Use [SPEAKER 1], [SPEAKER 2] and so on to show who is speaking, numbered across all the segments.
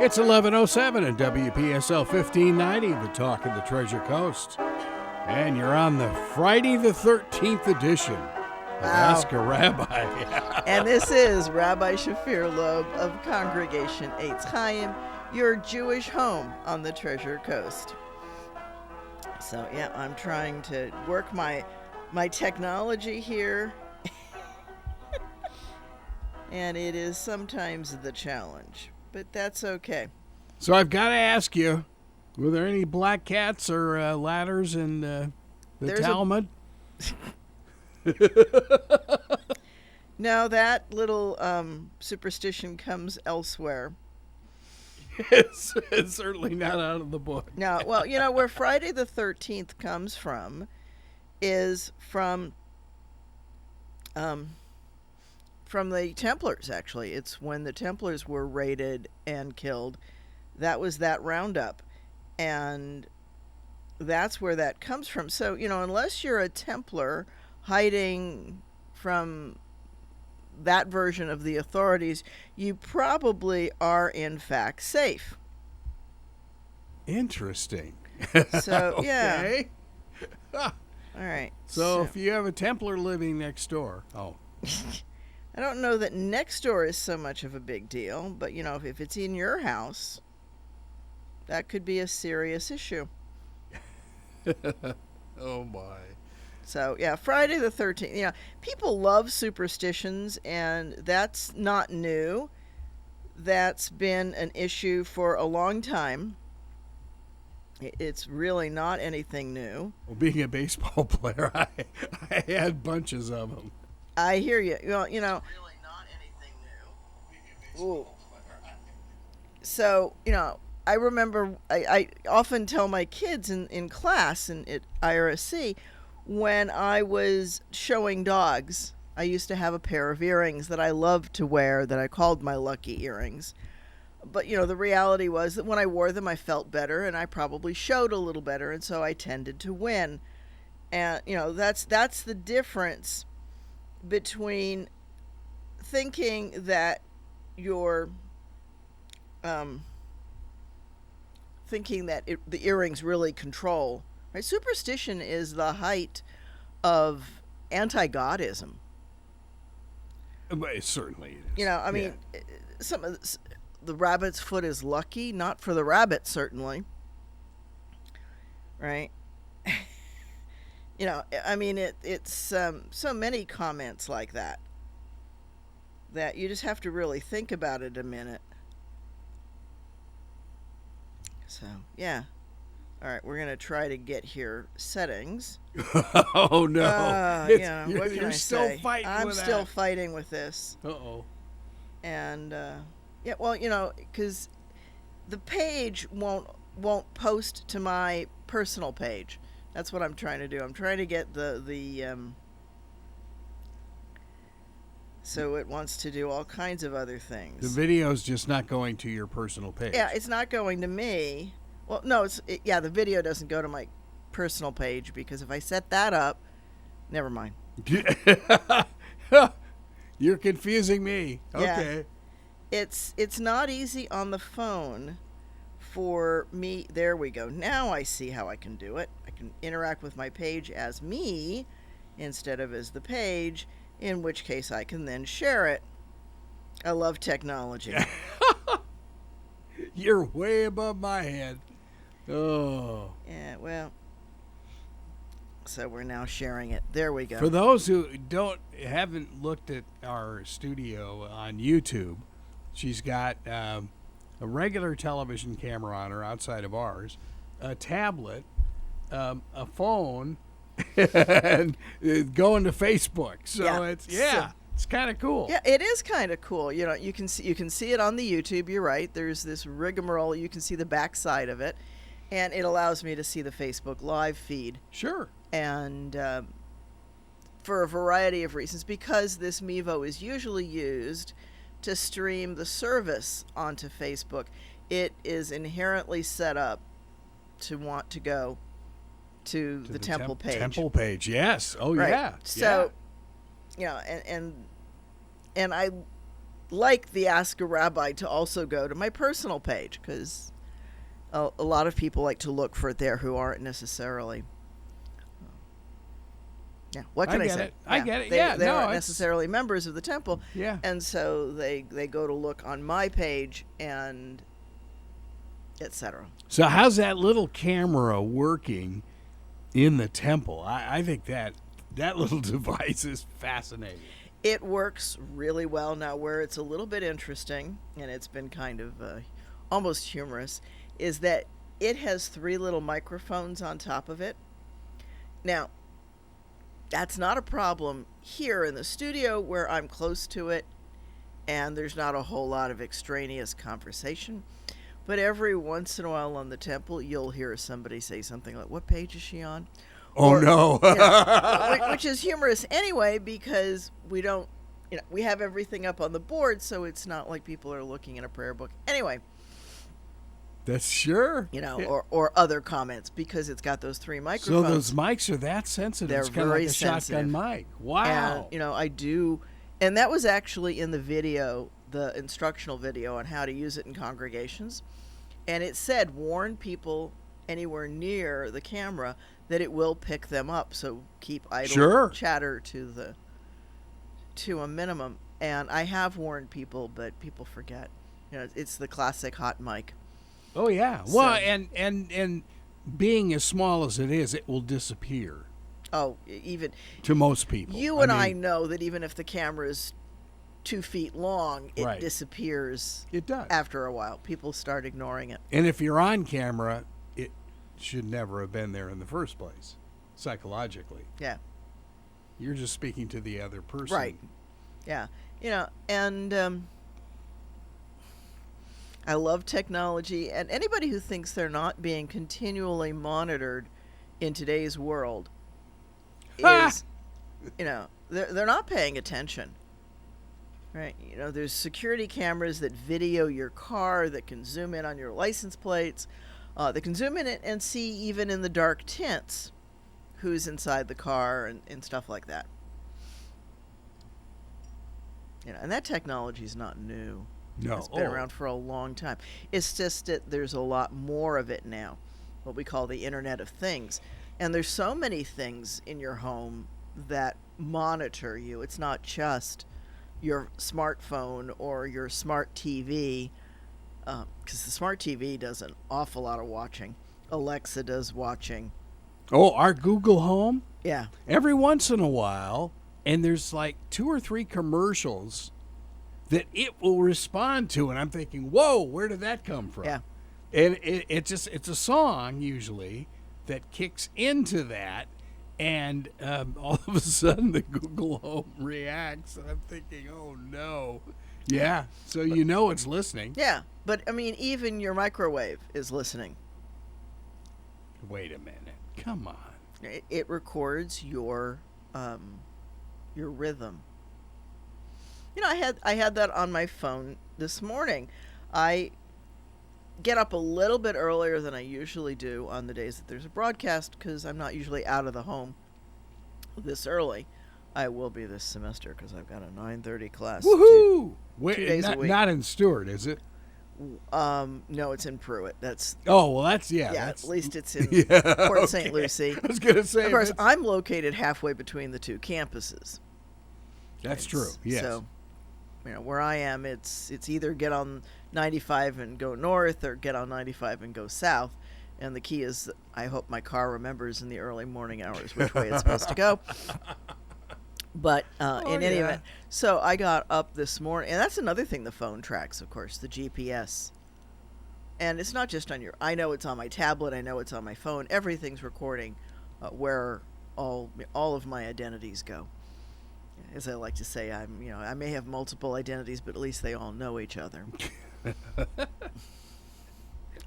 [SPEAKER 1] It's 11:07 at WPSL 1590, the talk of the Treasure Coast. And you're on the Friday the 13th edition of Ask a Rabbi.
[SPEAKER 2] And this is Rabbi Shafir Loeb of Congregation Eitz Chaim, your Jewish home on the Treasure Coast. So, yeah, I'm trying to work my technology here. And it is sometimes the challenge, but that's okay.
[SPEAKER 1] So I've got to ask you, were there any black cats or ladders in the Talmud?
[SPEAKER 2] No, that little superstition comes elsewhere.
[SPEAKER 1] It's certainly not out of the book.
[SPEAKER 2] No, well, you know, where Friday the 13th comes from is from the Templars, actually. It's when the Templars were raided and killed. That was that roundup. And that's where that comes from. So, you know, unless you're a Templar hiding from that version of the authorities, you probably are, in fact, safe.
[SPEAKER 1] Interesting.
[SPEAKER 2] So,
[SPEAKER 1] okay.
[SPEAKER 2] Yeah. All right.
[SPEAKER 1] So if you have a Templar living next door,
[SPEAKER 2] I don't know that next door is so much of a big deal, but, you know, if it's in your house, that could be a serious issue.
[SPEAKER 1] Oh, my.
[SPEAKER 2] So, yeah, Friday the 13th. You know, people love superstitions, and that's not new. That's been an issue for a long time. It's really not anything new.
[SPEAKER 1] Well, being a baseball player, I had bunches of them.
[SPEAKER 2] I hear you. Well, you know, really not anything new. Ooh. So, you know, I remember I often tell my kids in class and at IRSC, when I was showing dogs, I used to have a pair of earrings that I loved to wear that I called my lucky earrings. But, you know, the reality was that when I wore them, I felt better and I probably showed a little better, and so I tended to win. And, you know, that's the difference between thinking that you're the earrings really control, right? Superstition is the height of anti-godism.
[SPEAKER 1] It certainly is.
[SPEAKER 2] You know, I mean, some of the rabbit's foot is lucky, not for the rabbit, certainly, right? You know, I mean, it's so many comments like that you just have to really think about it a minute. So, yeah. All right, we're going to try to get here settings.
[SPEAKER 1] Oh, no.
[SPEAKER 2] Yeah, what can
[SPEAKER 1] you're
[SPEAKER 2] I
[SPEAKER 1] still
[SPEAKER 2] say?
[SPEAKER 1] fighting with
[SPEAKER 2] I'm
[SPEAKER 1] that.
[SPEAKER 2] still fighting with this.
[SPEAKER 1] Uh-oh.
[SPEAKER 2] And, yeah, well, you know, because the page won't post to my personal page. That's what I'm trying to do. I'm trying to get the so it wants to do all kinds of other things.
[SPEAKER 1] The video's just not going to your personal page.
[SPEAKER 2] Yeah, it's not going to me. Well, no, the video doesn't go to my personal page, because if I set that up, never mind.
[SPEAKER 1] You're confusing me.
[SPEAKER 2] Yeah.
[SPEAKER 1] Okay.
[SPEAKER 2] It's not easy on the phone for me. There we go. Now I see how I can do it. I can interact with my page as me instead of as the page, in which case I can then share it. I love technology.
[SPEAKER 1] You're way above my head. Oh.
[SPEAKER 2] Yeah, well, so we're now sharing it. There we go.
[SPEAKER 1] For those who haven't looked at our studio on YouTube, she's got a regular television camera on her outside of ours, a tablet, a phone, and going to Facebook. So it's kind of cool.
[SPEAKER 2] Yeah, it is kind of cool. You know, you can see it on the YouTube. You're right. There's this rigmarole. You can see the backside of it, and it allows me to see the Facebook Live feed.
[SPEAKER 1] Sure.
[SPEAKER 2] And for a variety of reasons, because this Mevo is usually used to stream the service onto Facebook, it is inherently set up to want to go to the temple page.
[SPEAKER 1] Temple page, yes. Oh,
[SPEAKER 2] right.
[SPEAKER 1] yeah.
[SPEAKER 2] So, you know, and like the Ask a Rabbi to also go to my personal page, because a lot of people like to look for it there who aren't necessarily. Yeah, what can I say?
[SPEAKER 1] I get it.
[SPEAKER 2] They
[SPEAKER 1] Yeah,
[SPEAKER 2] aren't necessarily members of the temple.
[SPEAKER 1] Yeah.
[SPEAKER 2] And so they go to look on my page and etc.
[SPEAKER 1] So how's that little camera working in the temple? I think that little device is fascinating.
[SPEAKER 2] It works really well. Now, where it's a little bit interesting, and it's been kind of almost humorous, is that it has 3 little microphones on top of it. Now, that's not a problem here in the studio where I'm close to it and there's not a whole lot of extraneous conversation. But every once in a while on the temple, you'll hear somebody say something like, "What page is she on?"
[SPEAKER 1] Oh, no.
[SPEAKER 2] Which is humorous anyway, because we don't, we have everything up on the board, so it's not like people are looking in a prayer book. Anyway.
[SPEAKER 1] That's sure.
[SPEAKER 2] Or other comments, because it's got those 3 microphones.
[SPEAKER 1] So those mics are that sensitive.
[SPEAKER 2] They're
[SPEAKER 1] it's kind of
[SPEAKER 2] very
[SPEAKER 1] like a
[SPEAKER 2] sensitive.
[SPEAKER 1] shotgun mic. Wow.
[SPEAKER 2] And, I do, and that was actually in the video, the instructional video on how to use it in congregations. And it said, warn people anywhere near the camera that it will pick them up. So keep idle chatter to a minimum. And I have warned people, but people forget. It's the classic hot mic.
[SPEAKER 1] Oh yeah. Well, and being as small as it is, it will disappear.
[SPEAKER 2] Oh, even
[SPEAKER 1] to most people.
[SPEAKER 2] You and I know that even if the camera is 2 feet long, it disappears.
[SPEAKER 1] It does.
[SPEAKER 2] After a while. People start ignoring it.
[SPEAKER 1] And if you're on camera, it should never have been there in the first place, psychologically.
[SPEAKER 2] Yeah.
[SPEAKER 1] You're just speaking to the other person.
[SPEAKER 2] Right. Yeah. And I love technology, and anybody who thinks they're not being continually monitored in today's world is, they're not paying attention. Right? There's security cameras that video your car, that can zoom in on your license plates, that can zoom in and see even in the dark tints who's inside the car and stuff like that. And that technology is not new.
[SPEAKER 1] No.
[SPEAKER 2] It's been around for a long time. It's just that there's a lot more of it now, what we call the Internet of Things. And there's so many things in your home that monitor you. It's not just your smartphone or your smart TV, because the smart TV does an awful lot of watching. Alexa does watching.
[SPEAKER 1] Oh, our Google Home?
[SPEAKER 2] Yeah.
[SPEAKER 1] Every once in a while, and there's like 2 or 3 commercials that it will respond to, and I'm thinking, whoa, where did that come from?
[SPEAKER 2] Yeah.
[SPEAKER 1] And it's a song usually that kicks into that, and all of a sudden the Google Home reacts, and I'm thinking, oh no. Yeah, so it's listening.
[SPEAKER 2] Yeah, but I mean, even your microwave is listening.
[SPEAKER 1] Wait a minute, come on.
[SPEAKER 2] It records your rhythm. I had that on my phone this morning. I get up a little bit earlier than I usually do on the days that there's a broadcast, because I'm not usually out of the home this early. I will be this semester because I've got a 9:30 class.
[SPEAKER 1] Woohoo!
[SPEAKER 2] 2 days a week.
[SPEAKER 1] Not in Stewart, is it?
[SPEAKER 2] No, it's in Pruitt. That's
[SPEAKER 1] that's
[SPEAKER 2] at least it's in Port St. Lucie.
[SPEAKER 1] I was gonna say,
[SPEAKER 2] of course, I'm located halfway between the 2 campuses.
[SPEAKER 1] That's true. Yes.
[SPEAKER 2] So, where I am, it's either get on 95 and go north, or get on 95 and go south. And the key is, I hope my car remembers in the early morning hours which way it's supposed to go. But in any event, so I got up this morning, and that's another thing the phone tracks, of course, the GPS. And it's not just on I know it's on my tablet, I know it's on my phone. Everything's recording where all of my identities go. As I like to say, I may have multiple identities, but at least they all know each other.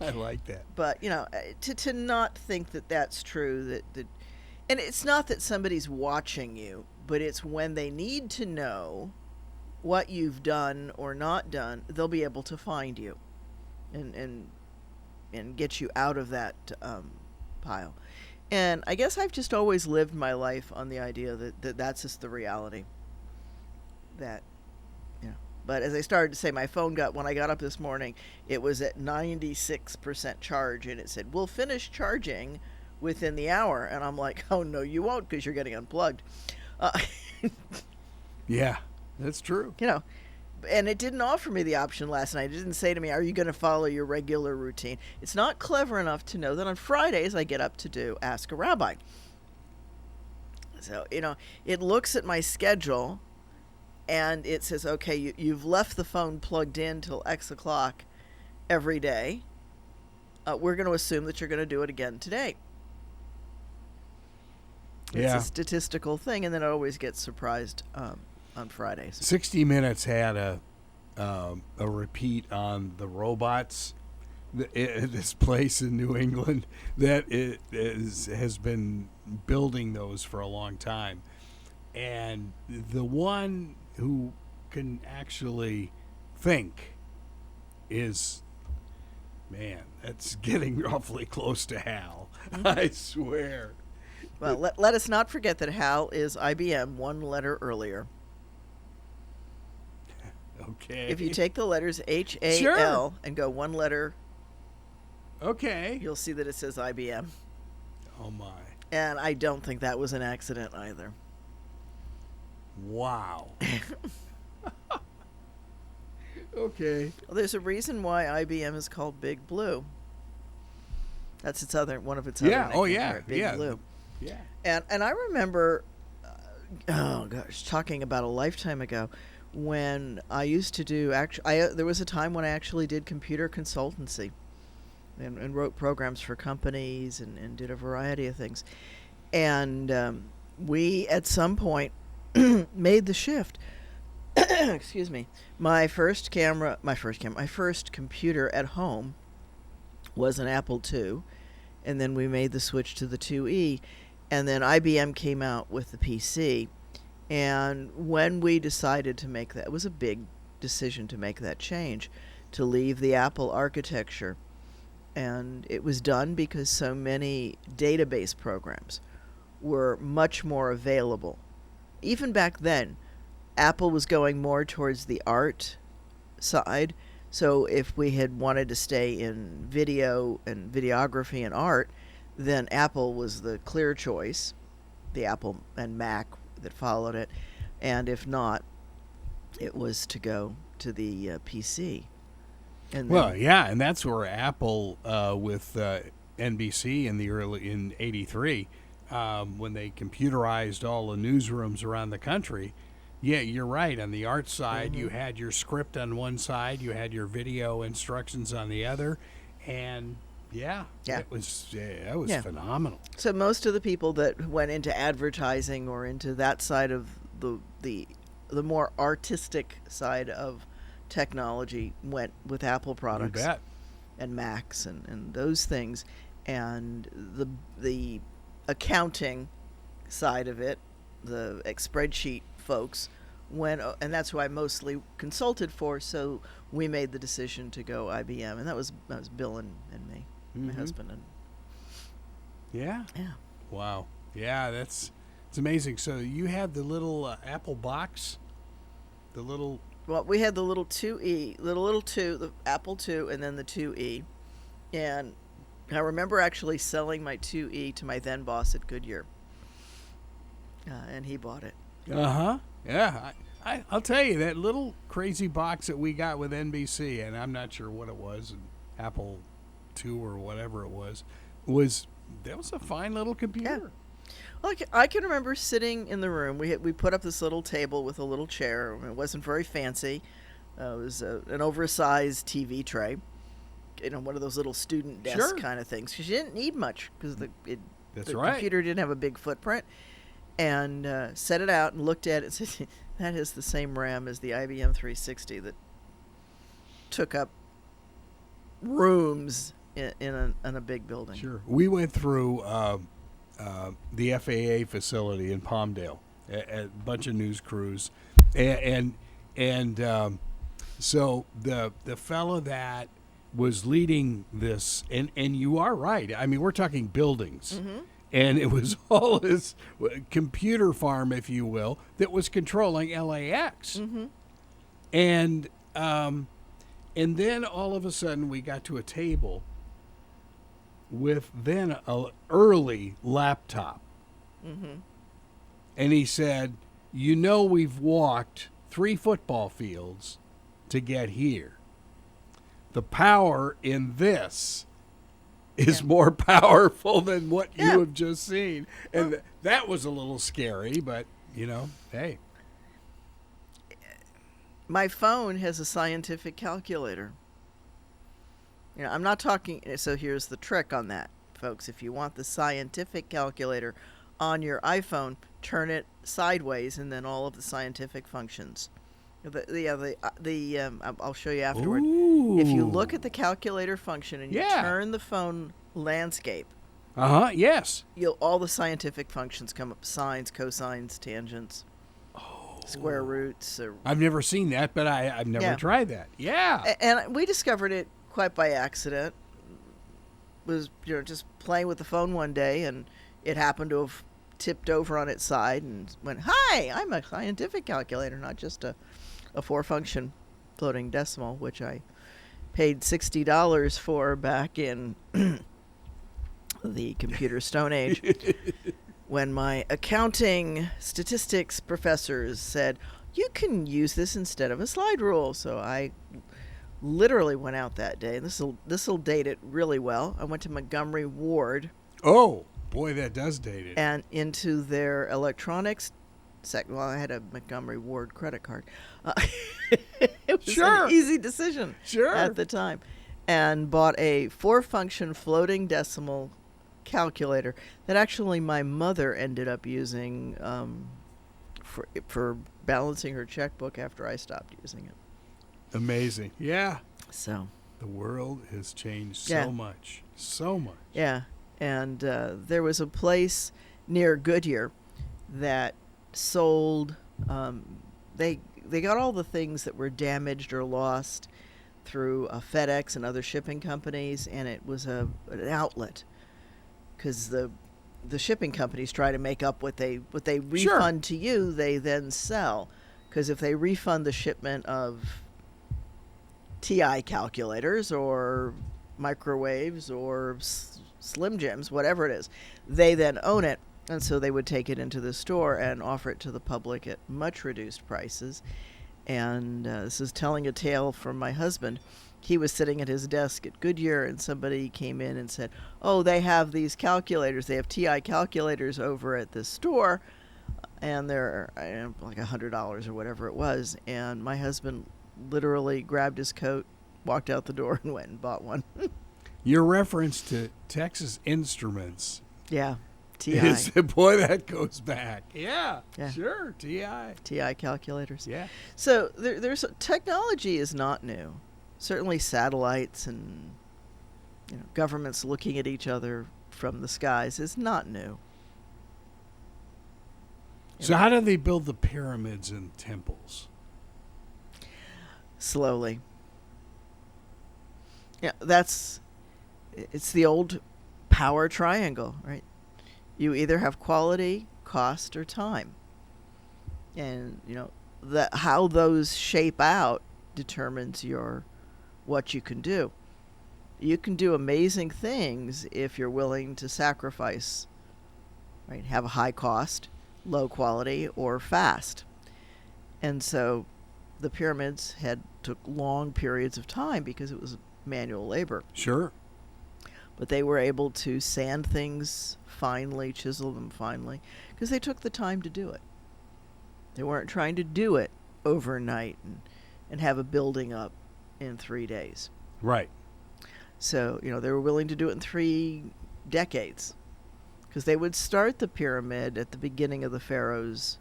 [SPEAKER 1] I like that.
[SPEAKER 2] But to not think that that's true, that and it's not that somebody's watching you, but it's when they need to know what you've done or not done, they'll be able to find you, and get you out of that pile. And I guess I've just always lived my life on the idea that that's just the reality. That But as I started to say, my phone when I got up this morning, it was at 96% charge, and it said, "We'll finish charging within the hour." And I'm like, "Oh, no, you won't, because you're getting unplugged."
[SPEAKER 1] Yeah, that's true.
[SPEAKER 2] And it didn't offer me the option last night. It didn't say to me, "Are you going to follow your regular routine?" It's not clever enough to know that on Fridays I get up to do Ask a Rabbi. So, it looks at my schedule and it says, okay, you've left the phone plugged in till X o'clock every day. We're going to assume that you're going to do it again today. It's a statistical thing, and then I always get surprised on Fridays.
[SPEAKER 1] 60 Minutes had a repeat on the robots. This place in New England that has been building those for a long time. And the one who can actually think is, man, that's getting awfully close to Hal. I swear.
[SPEAKER 2] Well, let us not forget that Hal is IBM one letter earlier.
[SPEAKER 1] Okay.
[SPEAKER 2] If you take the letters HAL
[SPEAKER 1] Sure.
[SPEAKER 2] and go one letter,
[SPEAKER 1] okay,
[SPEAKER 2] you'll see that it says IBM.
[SPEAKER 1] Oh my.
[SPEAKER 2] And I don't think that was an accident either.
[SPEAKER 1] Wow. Okay.
[SPEAKER 2] Well, there's a reason why IBM is called Big Blue. That's one of its other
[SPEAKER 1] Yeah.
[SPEAKER 2] nicknames,
[SPEAKER 1] Oh yeah.
[SPEAKER 2] right? Big
[SPEAKER 1] Yeah.
[SPEAKER 2] Blue.
[SPEAKER 1] Yeah.
[SPEAKER 2] And I remember, talking about a lifetime ago, when I used to do there was a time when I actually did computer consultancy, and wrote programs for companies and did a variety of things, and we at some point made the shift. Excuse me. My first computer at home was an Apple II, and then we made the switch to the 2E, and then IBM came out with the PC. And when we decided to make that, it was a big decision to make that change, to leave the Apple architecture. And it was done because so many database programs were much more available. Even back then, Apple was going more towards the art side. So if we had wanted to stay in video and videography and art, then Apple was the clear choice, the Apple and Mac that followed it. And if not, it was to go to the PC. And
[SPEAKER 1] and that's where Apple with NBC in '83, when they computerized all the newsrooms around the country. Yeah, you're right. On the art side, you had your script on one side, you had your video instructions on the other, and it was phenomenal.
[SPEAKER 2] So most of the people that went into advertising or into that side of the more artistic side of technology went with Apple products.
[SPEAKER 1] You bet.
[SPEAKER 2] And Macs and those things, and the accounting side of it, the spreadsheet folks went, and that's who I mostly consulted for. So we made the decision to go IBM, and that was Bill and me, my husband. And
[SPEAKER 1] yeah. Wow. Yeah, it's amazing. So you had the little Apple box,
[SPEAKER 2] Well, we had the little 2E, the Apple II, and then the 2E. And I remember actually selling my 2E to my then boss at Goodyear. And he bought it.
[SPEAKER 1] Uh-huh. Yeah. I'll tell you, that little crazy box that we got with NBC, and I'm not sure what it was, Apple II or whatever it was a fine little computer.
[SPEAKER 2] Yeah. Well, I can remember sitting in the room. We put up this little table with a little chair. It wasn't very fancy. It was an oversized TV tray, one of those little student desk kind of things. Because you didn't need much because the computer didn't have a big footprint. And set it out and looked at it and said, that is the same RAM as the IBM 360 that took up rooms in a big building.
[SPEAKER 1] Sure. We went through the FAA facility in Palmdale, a bunch of news crews, and so the fellow that was leading this, and you are right. I mean, we're talking buildings, and it was all this computer farm, if you will, that was controlling LAX. And then all of a sudden we got to a table with then a early laptop.
[SPEAKER 2] Mm-hmm.
[SPEAKER 1] And he said, you know, we've walked 3 football fields to get here. The power in this is more powerful than what you have just seen. And that was a little scary, but, you know, hey.
[SPEAKER 2] My phone has a scientific calculator. You know, I'm not talking, so here's the trick on that, folks. If you want the scientific calculator on your iPhone, turn it sideways and then all of the scientific functions. I'll show you afterward.
[SPEAKER 1] Ooh.
[SPEAKER 2] If you look at the calculator function and you turn the phone landscape,
[SPEAKER 1] yes,
[SPEAKER 2] all the scientific functions come up: sines, cosines, tangents, square roots.
[SPEAKER 1] I've never seen that, but I've never tried that. Yeah,
[SPEAKER 2] and we discovered it quite by accident. Was just playing with the phone one day, and it happened to have tipped over on its side and went, "Hi, I'm a scientific calculator, not just a 4-function floating decimal," which I paid $60 for back in the computer Stone Age, when my accounting statistics professors said, you can use this instead of a slide rule. So I literally went out that day, and this will date it really well. I went to Montgomery Ward.
[SPEAKER 1] Oh, boy, that does date it.
[SPEAKER 2] And into their electronics well, I had a Montgomery Ward credit card. It was an easy decision at the time. And bought a 4-function floating decimal calculator that actually my mother ended up using for balancing her checkbook after I stopped using it.
[SPEAKER 1] Amazing. Yeah.
[SPEAKER 2] So
[SPEAKER 1] the world has changed so much. So much.
[SPEAKER 2] Yeah. And there was a place near Goodyear that sold they got all the things that were damaged or lost through FedEx and other shipping companies, and it was an outlet, because the shipping companies try to make up what they refund to you, they then sell, because if they refund the shipment of TI calculators or microwaves or Slim Jims, whatever it is, they then own it. And so they would take it into the store and offer it to the public at much reduced prices. And this is telling a tale from my husband. He was sitting at his desk at Goodyear, and somebody came in and said, oh, they have these calculators. They have TI calculators over at this store, and they're like $100 or whatever it was. And my husband literally grabbed his coat, walked out the door, and went and bought one.
[SPEAKER 1] Your reference to Texas Instruments.
[SPEAKER 2] Yeah. TI.
[SPEAKER 1] Boy, that goes back. Yeah, sure, TI.
[SPEAKER 2] TI calculators.
[SPEAKER 1] Yeah.
[SPEAKER 2] So there's technology is not new. Certainly satellites and governments looking at each other from the skies is not new.
[SPEAKER 1] So how do they build the pyramids and temples?
[SPEAKER 2] Slowly. Yeah, it's the old power triangle, right? You either have quality, cost, or time. And, how those shape out determines what you can do. You can do amazing things if you're willing to sacrifice, right? Have a high cost, low quality, or fast. And so the pyramids took long periods of time because it was manual labor.
[SPEAKER 1] Sure.
[SPEAKER 2] But they were able to sand things finely, chisel them finely, because they took the time to do it. They weren't trying to do it overnight and have a building up in 3 days.
[SPEAKER 1] Right.
[SPEAKER 2] So, they were willing to do it in 3 decades, because they would start the pyramid at the beginning of the pharaoh's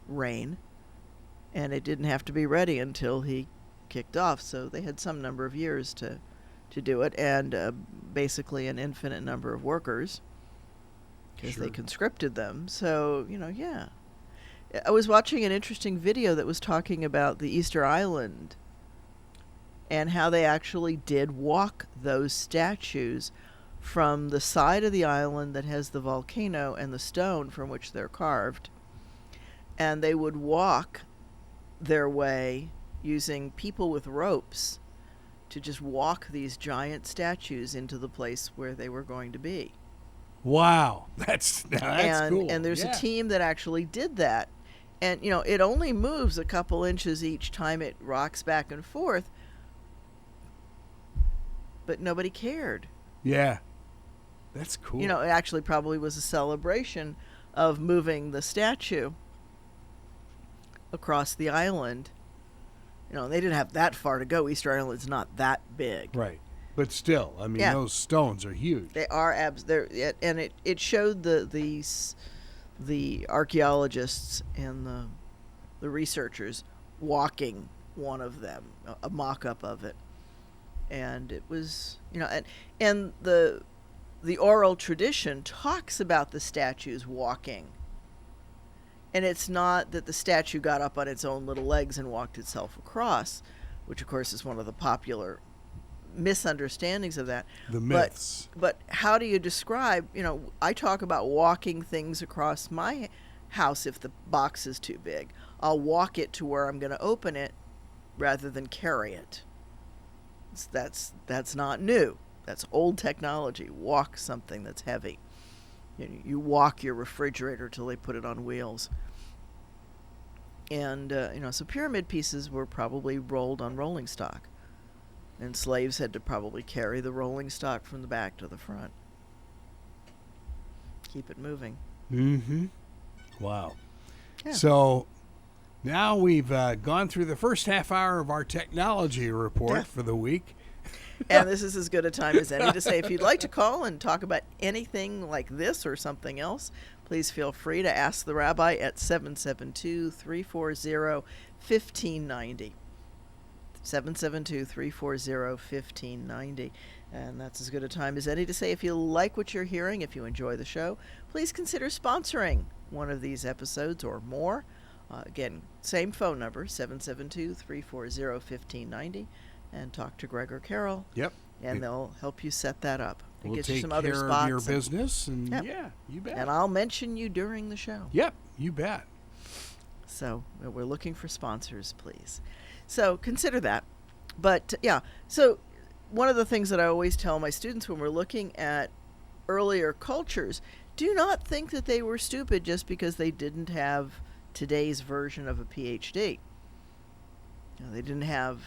[SPEAKER 2] reign, and it didn't have to be ready until he kicked off. So they had some number of years to do it, and basically an infinite number of workers, because they conscripted them. So, I was watching an interesting video that was talking about the Easter Island and how they actually did walk those statues from the side of the island that has the volcano and the stone from which they're carved. And they would walk their way using people with ropes to just walk these giant statues into the place where they were going to be.
[SPEAKER 1] Wow, that's cool.
[SPEAKER 2] And there's a team that actually did that. And, it only moves a couple inches each time it rocks back and forth. But nobody cared.
[SPEAKER 1] Yeah, that's cool.
[SPEAKER 2] It actually probably was a celebration of moving the statue across the island. They didn't have that far to go. Easter Island's not that big.
[SPEAKER 1] Right. But still, I mean, those stones are huge.
[SPEAKER 2] They are and it showed the archaeologists and the researchers walking one of them, a mock-up of it. And it was, and the oral tradition talks about the statues walking. And it's not that the statue got up on its own little legs and walked itself across, which of course is one of the popular misunderstandings of that.
[SPEAKER 1] The myths.
[SPEAKER 2] But how do you describe, I talk about walking things across my house if the box is too big. I'll walk it to where I'm going to open it rather than carry it. That's not new. That's old technology. Walk something that's heavy. You walk your refrigerator till they put it on wheels. And, so pyramid pieces were probably rolled on rolling stock. And slaves had to probably carry the rolling stock from the back to the front. Keep it moving.
[SPEAKER 1] Mm-hmm. Wow.
[SPEAKER 2] Yeah.
[SPEAKER 1] So now we've gone through the first half hour of our technology report for the week.
[SPEAKER 2] And this is as good a time as any to say, if you'd like to call and talk about anything like this or something else, please feel free to ask the rabbi at 772-340-1590. 772-340-1590. And that's as good a time as any to say, if you like what you're hearing, if you enjoy the show, please consider sponsoring one of these episodes or more. Again, same phone number, 772-340-1590. And talk to Greg or Carol.
[SPEAKER 1] Yep.
[SPEAKER 2] And they'll help you set that up. And
[SPEAKER 1] We'll
[SPEAKER 2] get
[SPEAKER 1] take
[SPEAKER 2] you some other
[SPEAKER 1] care
[SPEAKER 2] spots
[SPEAKER 1] of your business. And
[SPEAKER 2] Yep.
[SPEAKER 1] yeah, you bet.
[SPEAKER 2] And I'll mention you during the show.
[SPEAKER 1] Yep, you bet.
[SPEAKER 2] So we're looking for sponsors, please. So consider that. But so one of the things that I always tell my students when we're looking at earlier cultures, do not think that they were stupid just because they didn't have today's version of a PhD. They didn't have,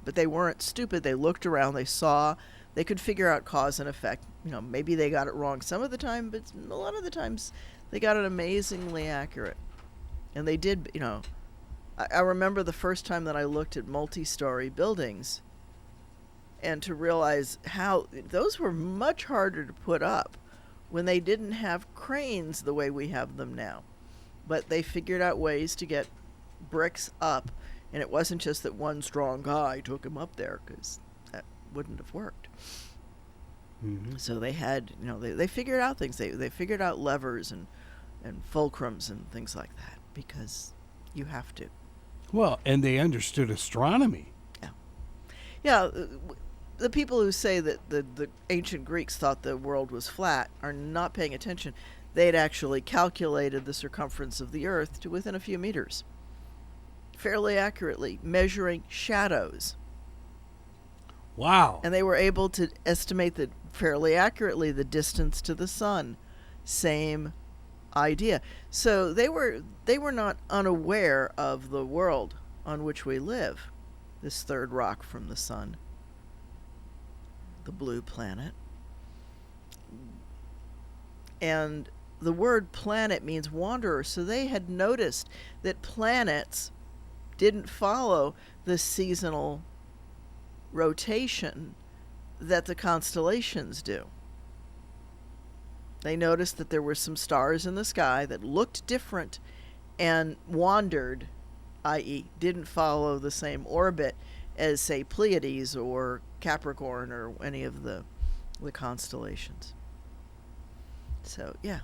[SPEAKER 2] but they weren't stupid. They looked around, they saw, they could figure out cause and effect. Maybe they got it wrong some of the time, but a lot of the times they got it amazingly accurate. And they did, I remember the first time that I looked at multi-story buildings and to realize how those were much harder to put up when they didn't have cranes the way we have them now. But they figured out ways to get bricks up, and it wasn't just that one strong guy took them up there, because that wouldn't have worked.
[SPEAKER 1] Mm-hmm.
[SPEAKER 2] So they had, they figured out things. They figured out levers and fulcrums and things like that, because you have to.
[SPEAKER 1] Well, and they understood astronomy.
[SPEAKER 2] Yeah, the people who say that the ancient Greeks thought the world was flat are not paying attention. They'd actually calculated the circumference of the Earth to within a few meters, fairly accurately, measuring shadows.
[SPEAKER 1] Wow.
[SPEAKER 2] And they were able to estimate that fairly accurately the distance to the sun. Same idea. So they were not unaware of the world on which we live, this third rock from the sun, the blue planet. And the word planet means wanderer, so they had noticed that planets didn't follow the seasonal rotation that the constellations do. They noticed that there were some stars in the sky that looked different and wandered, i.e., didn't follow the same orbit as, say, Pleiades or Capricorn or any of the constellations. So, yeah.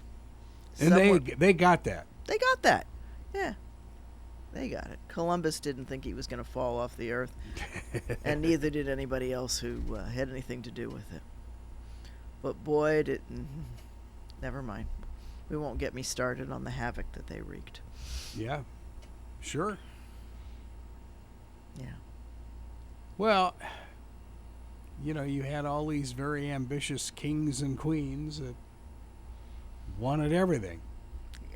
[SPEAKER 1] And they got that.
[SPEAKER 2] They got that. Yeah. They got it. Columbus didn't think he was going to fall off the earth, and neither did anybody else who had anything to do with it. But boy, never mind. We won't get me started on the havoc that they wreaked.
[SPEAKER 1] Yeah, sure.
[SPEAKER 2] Yeah.
[SPEAKER 1] Well, you had all these very ambitious kings and queens that wanted everything.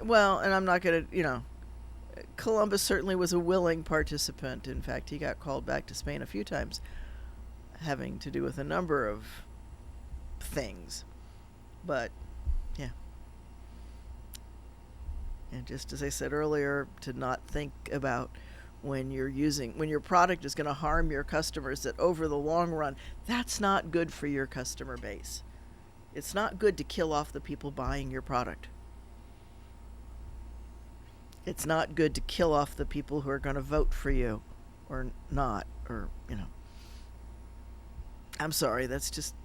[SPEAKER 2] Well, and I'm not going to, Columbus certainly was a willing participant. In fact, he got called back to Spain a few times, having to do with a number of things. But, yeah. And just as I said earlier, to not think about when your product is going to harm your customers, that over the long run, that's not good for your customer base. It's not good to kill off the people buying your product. It's not good to kill off the people who are going to vote for you or not, or, I'm sorry, that's just...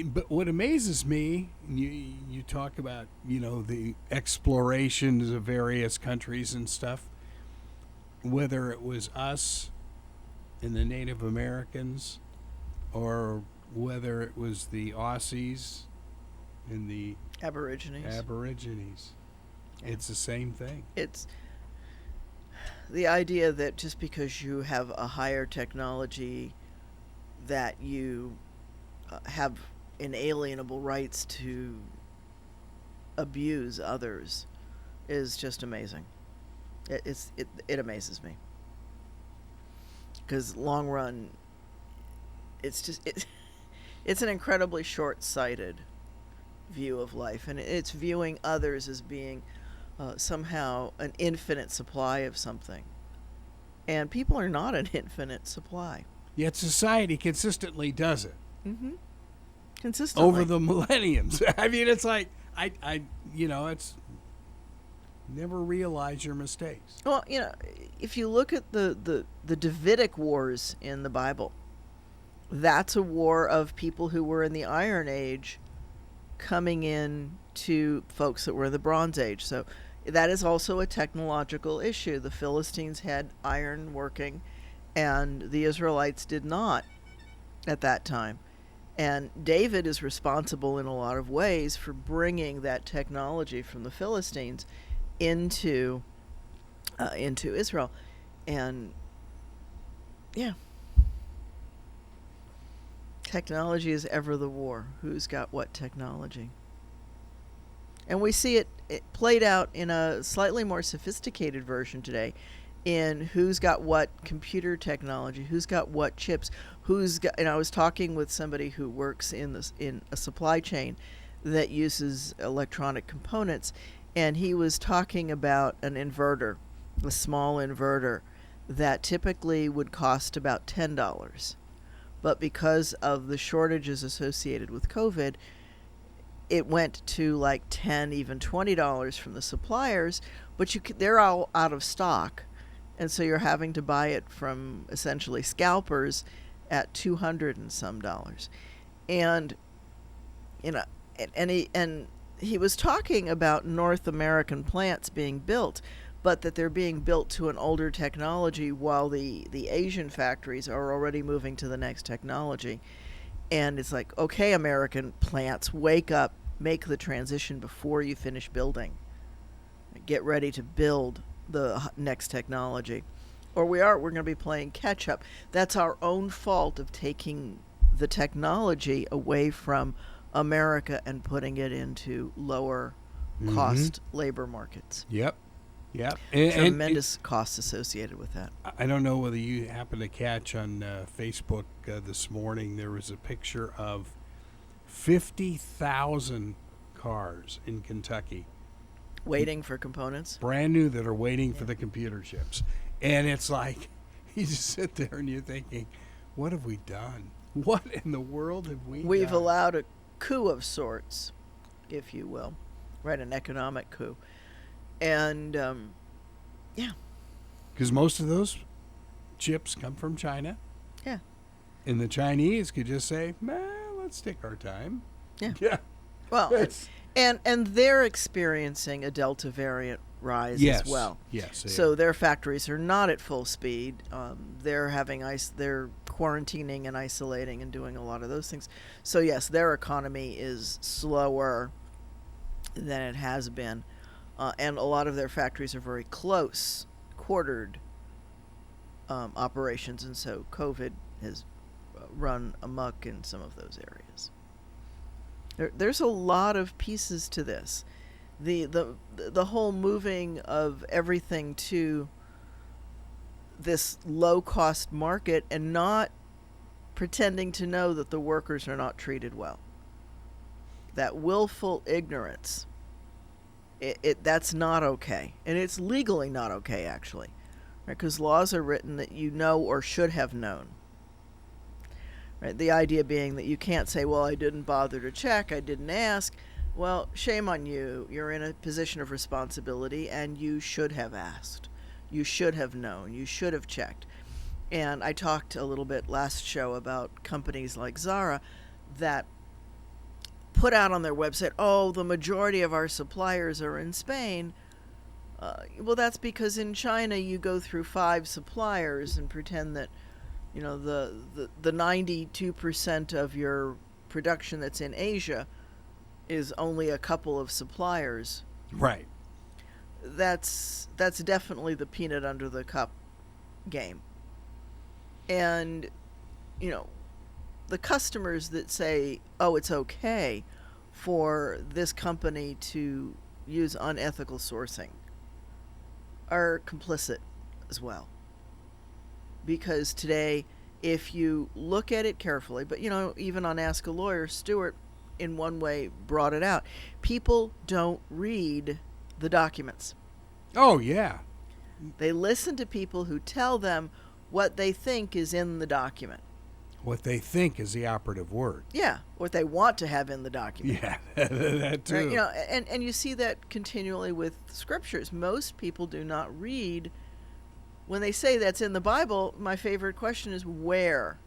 [SPEAKER 1] But what amazes me, you talk about, the explorations of various countries and stuff, whether it was us and the Native Americans or whether it was the Aussies and the
[SPEAKER 2] Aborigines.
[SPEAKER 1] Yeah. It's the same thing.
[SPEAKER 2] It's the idea that just because you have a higher technology that you have inalienable rights to abuse others is just amazing. It amazes me, because long run, it's an incredibly short-sighted view of life, and it's viewing others as being somehow an infinite supply of something, and people are not an infinite supply.
[SPEAKER 1] Yet society consistently does it.
[SPEAKER 2] Mm-hmm. Consistently
[SPEAKER 1] over the millenniums. I mean, it's like it's never realize your mistakes.
[SPEAKER 2] Well, if you look at the Davidic wars in the Bible, that's a war of people who were in the Iron Age coming in to folks that were in the Bronze Age. So that is also a technological issue. The Philistines had iron working, and the Israelites did not at that time. And David is responsible in a lot of ways for bringing that technology from the Philistines into Israel. And yeah, technology is ever the war. Who's got what technology? And we see it played out in a slightly more sophisticated version today, in who's got what computer technology, who's got what chips, who's got. And I was talking with somebody who works in a supply chain that uses electronic components, and he was talking about an inverter, a small inverter that typically would cost about $10, but because of the shortages associated with COVID, it went to like $10, even $20 from the suppliers, but they're all out of stock. And so you're having to buy it from essentially scalpers at $200 and some dollars. And he was talking about North American plants being built, but that they're being built to an older technology while the Asian factories are already moving to the next technology. And it's like, okay, American plants, wake up, make the transition before you finish building. Get ready to build the next technology, or we're going to be playing catch up. That's our own fault of taking the technology away from America and putting it into lower cost labor markets.
[SPEAKER 1] Yep.
[SPEAKER 2] Tremendous costs associated with that.
[SPEAKER 1] I don't know whether you happen to catch on Facebook this morning, there was a picture of 50,000 cars in Kentucky
[SPEAKER 2] waiting for components,
[SPEAKER 1] brand new, that are waiting for the computer chips. And it's like, you just sit there and you're thinking, what have we done? What in the world have we done?
[SPEAKER 2] We've allowed a coup of sorts, if you will, right? An economic coup. And yeah,
[SPEAKER 1] because most of those chips come from China.
[SPEAKER 2] Yeah.
[SPEAKER 1] And the Chinese could just say, let's take our time. Yeah.
[SPEAKER 2] Well, and they're experiencing a Delta variant rise as well.
[SPEAKER 1] Yes.
[SPEAKER 2] So their factories are not at full speed. They're having they're quarantining and isolating and doing a lot of those things. So yes, their economy is slower than it has been, and a lot of their factories are very close quartered operations, and so COVID has run amok in some of those areas. There's a lot of pieces to this. The whole moving of everything to this low-cost market and not pretending to know that the workers are not treated well. That willful ignorance, that's not okay. And it's legally not okay, actually. Right? Because laws are written that you know or should have known. Right? The idea being that you can't say, well, I didn't bother to check, I didn't ask. Well, shame on you. You're in a position of responsibility, and you should have asked. You should have known. You should have checked. And I talked a little bit last show about companies like Zara that put out on their website, oh, the majority of our suppliers are in Spain. Well, that's because in China you go through 5 suppliers and pretend that, you know, the 92% of your production that's in Asia is only a couple of suppliers.
[SPEAKER 1] Right.
[SPEAKER 2] That's definitely the peanut under the cup game. And, you know, the customers that say, oh, it's okay for this company to use unethical sourcing are complicit as well. Because today, if you look at it carefully, but, you know, even on Ask a Lawyer, Stewart in one way brought it out. People don't read the documents.
[SPEAKER 1] Oh, yeah.
[SPEAKER 2] They listen to people who tell them what they think is in the document.
[SPEAKER 1] What they think is the operative word.
[SPEAKER 2] Yeah, what they want to have in the document.
[SPEAKER 1] Yeah, that too.
[SPEAKER 2] Right? You know, and you see that continually with scriptures. Most people do not read. When they say that's in the Bible, my favorite question is where?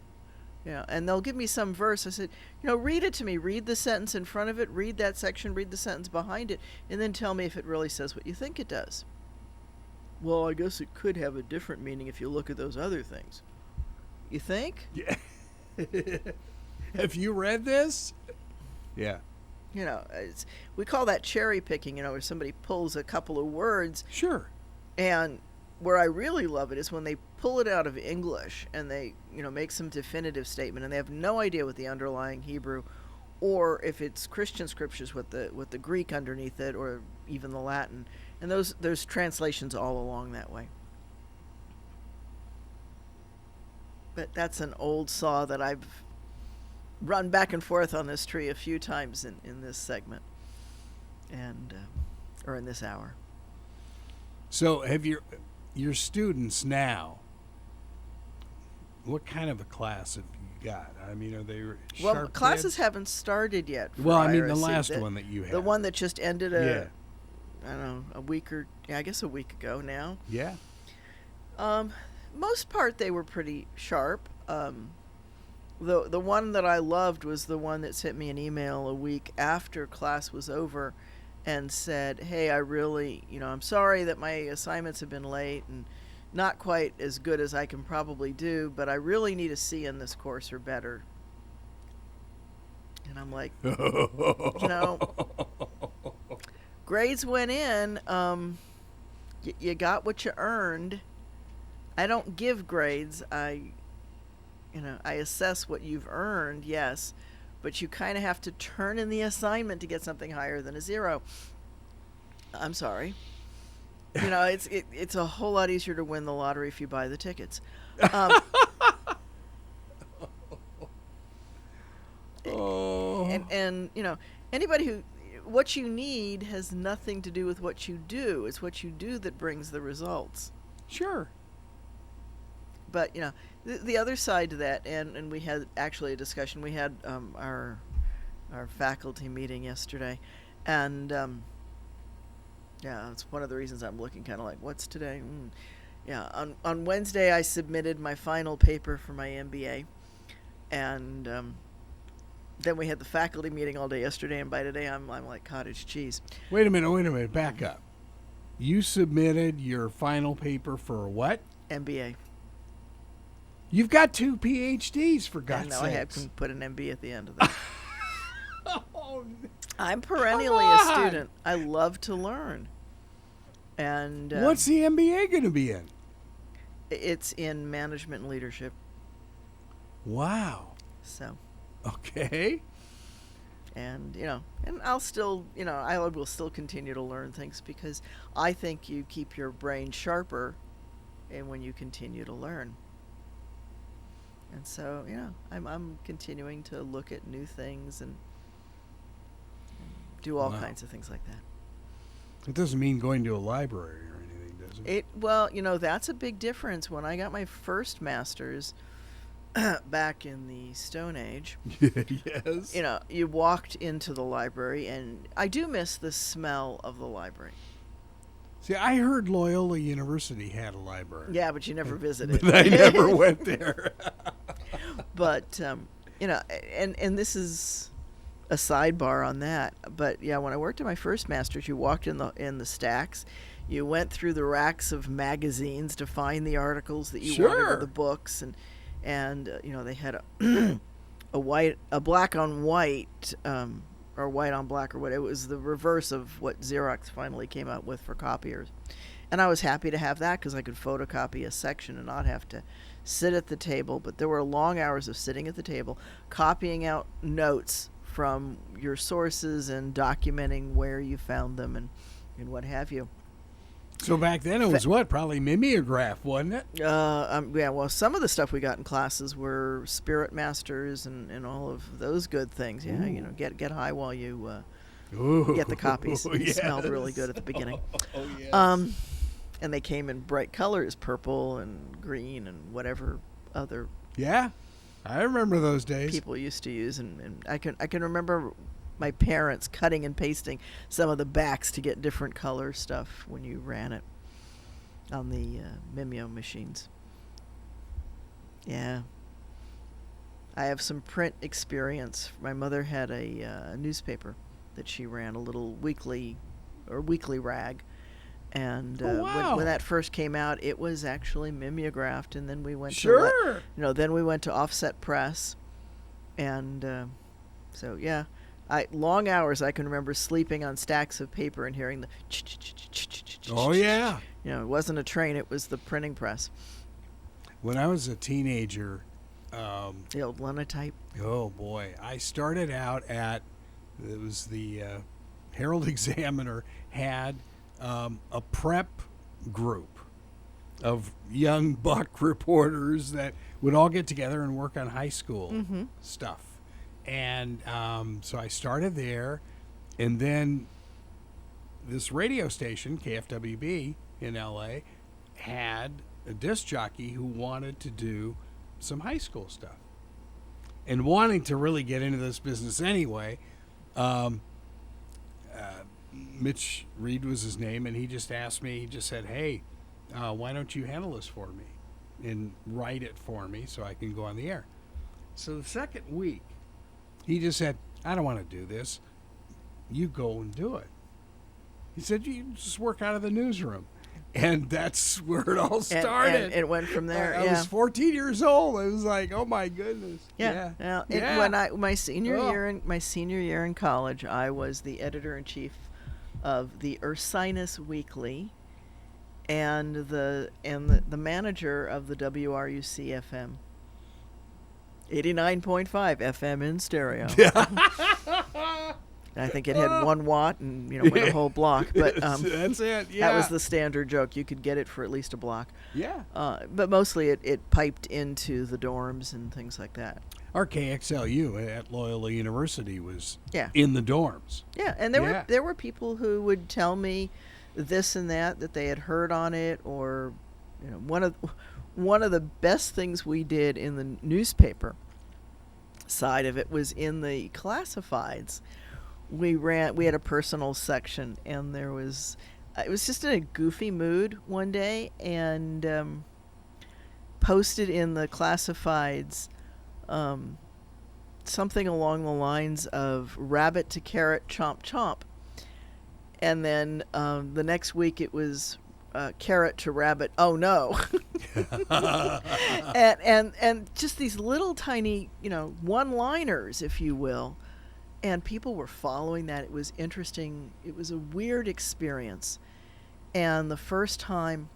[SPEAKER 2] You know, and they'll give me some verse. I said, you know, read it to me. Read the sentence in front of it. Read that section. Read the sentence behind it. And then tell me if it really says what you think it does. Well, I guess it could have a different meaning if you look at those other things. You think?
[SPEAKER 1] Yeah. Have you read this? Yeah.
[SPEAKER 2] You know, we call that cherry picking, you know, where somebody pulls a couple of words.
[SPEAKER 1] Sure.
[SPEAKER 2] And where I really love it is when they pull it out of English and they, you know, make some definitive statement and they have no idea what the underlying Hebrew, or if it's Christian scriptures with the Greek underneath it, or even the Latin. And there's translations all along that way. But that's an old saw that I've run back and forth on this tree a few times in this segment, and or in this hour.
[SPEAKER 1] So have your students now, what kind of a class have you got? I mean, are they sharp
[SPEAKER 2] Well, classes
[SPEAKER 1] kids?
[SPEAKER 2] Haven't started yet.
[SPEAKER 1] Well, I mean, the
[SPEAKER 2] IRC.
[SPEAKER 1] last one that you had.
[SPEAKER 2] The one that just ended
[SPEAKER 1] Yeah.
[SPEAKER 2] I don't know, a week ago now.
[SPEAKER 1] Yeah.
[SPEAKER 2] Most part they were pretty sharp. The one that I loved was the one that sent me an email a week after class was over and said, hey, I really, you know, I'm sorry that my assignments have been late and not quite as good as I can probably do, but I really need a C in this course or better. And I'm like, you know, grades went in, you got what you earned. I don't give grades. I assess what you've earned, yes, but you kind of have to turn in the assignment to get something higher than a 0. I'm sorry. You know, it's a whole lot easier to win the lottery if you buy the tickets. And you know, anybody what you need has nothing to do with what you do. It's what you do that brings the results.
[SPEAKER 1] Sure.
[SPEAKER 2] But, you know, the other side to that, and we had actually a discussion. We had our faculty meeting yesterday, and yeah, it's one of the reasons I'm looking kind of like, what's today? Yeah, on Wednesday I submitted my final paper for my MBA, and then we had the faculty meeting all day yesterday, and by today I'm like cottage cheese.
[SPEAKER 1] Wait a minute, back up. You submitted your final paper for what?
[SPEAKER 2] MBA.
[SPEAKER 1] You've got 2 PhDs, for God's sakes.
[SPEAKER 2] I have to put an MB at the end of that.
[SPEAKER 1] Oh,
[SPEAKER 2] I'm perennially a student. I love to learn. And
[SPEAKER 1] what's the MBA going to be in?
[SPEAKER 2] It's in management and leadership.
[SPEAKER 1] Wow.
[SPEAKER 2] So,
[SPEAKER 1] Okay.
[SPEAKER 2] and and I'll still, I will still continue to learn things, because I think you keep your brain sharper and when you continue to learn. And so, I'm continuing to look at new things and do all
[SPEAKER 1] Wow.
[SPEAKER 2] kinds of things like that.
[SPEAKER 1] It doesn't mean going to a library or anything, does it?
[SPEAKER 2] Well, that's a big difference. When I got my first master's back in the Stone Age,
[SPEAKER 1] Yes.
[SPEAKER 2] you walked into the library, and I do miss the smell of the library.
[SPEAKER 1] See, I heard Loyola University had a library.
[SPEAKER 2] Yeah, but you never visited.
[SPEAKER 1] But I never went there.
[SPEAKER 2] But and this is a sidebar on that. But yeah, when I worked at my first master's, you walked in the stacks. You went through the racks of magazines to find the articles that you wanted, or the books, and they had a black on white, or white on black, or what. It was the reverse of what Xerox finally came out with for copiers. And I was happy to have that, because I could photocopy a section and not have to sit at the table. But there were long hours of sitting at the table, copying out notes from your sources and documenting where you found them and what have you.
[SPEAKER 1] So back then it was what? Probably mimeograph, wasn't it?
[SPEAKER 2] Yeah, well, some of the stuff we got in classes were spirit masters and all of those good things. Yeah,
[SPEAKER 1] Ooh.
[SPEAKER 2] Get high while you
[SPEAKER 1] Ooh.
[SPEAKER 2] get the copies. It
[SPEAKER 1] Yes.
[SPEAKER 2] smelled really good at the beginning.
[SPEAKER 1] Oh, yes.
[SPEAKER 2] And they came in bright colors, purple and green and whatever other
[SPEAKER 1] Yeah, I remember those days.
[SPEAKER 2] people used to use. And I can remember my parents cutting and pasting some of the backs to get different color stuff when you ran it on the Mimeo machines. Yeah. I have some print experience. My mother had a newspaper that she ran, a little weekly rag. And
[SPEAKER 1] wow.
[SPEAKER 2] when that first came out, it was actually mimeographed, and then we went
[SPEAKER 1] Sure.
[SPEAKER 2] then we went to offset press, and so yeah, long hours. I can remember sleeping on stacks of paper and hearing the.
[SPEAKER 1] Oh, yeah.
[SPEAKER 2] It wasn't a train; it was the printing press.
[SPEAKER 1] When I was a teenager,
[SPEAKER 2] The old linotype.
[SPEAKER 1] oh boy, I started out at, it was the Herald Examiner had a prep group of young buck reporters that would all get together and work on high school stuff. And so I started there, and then this radio station, KFWB in LA, had a disc jockey who wanted to do some high school stuff. And wanting to really get into this business anyway, Mitch Reed was his name, and he just asked me, he just said, hey, why don't you handle this for me and write it for me so I can go on the air? So the second week, he just said, I don't want to do this. You go and do it. He said, you just work out of the newsroom. And that's where it all started.
[SPEAKER 2] And it went from there.
[SPEAKER 1] I was 14 years old. It was like, oh my goodness.
[SPEAKER 2] Yeah.
[SPEAKER 1] Yeah.
[SPEAKER 2] When my senior year in college, I was the editor-in-chief of the Ursinus Weekly and the manager of the WRUC FM. 89.5 FM in stereo. I think it had 1 watt and went a whole block, but
[SPEAKER 1] that's it. Yeah,
[SPEAKER 2] that was the standard joke. You could get it for at least a block.
[SPEAKER 1] Yeah.
[SPEAKER 2] But mostly it piped into the dorms and things like that.
[SPEAKER 1] Our KXLU at Loyola University was
[SPEAKER 2] Yeah.
[SPEAKER 1] in the dorms.
[SPEAKER 2] Yeah, and there were people who would tell me this and that they had heard on it, or one of the best things we did in the newspaper side of it was in the classifieds. We had a personal section, and it was just in a goofy mood one day, and posted in the classifieds something along the lines of rabbit to carrot chomp chomp, and then the next week it was carrot to rabbit oh no. and just these little tiny one-liners, if you will. And people were following that. It was interesting. It was a weird experience. And the first time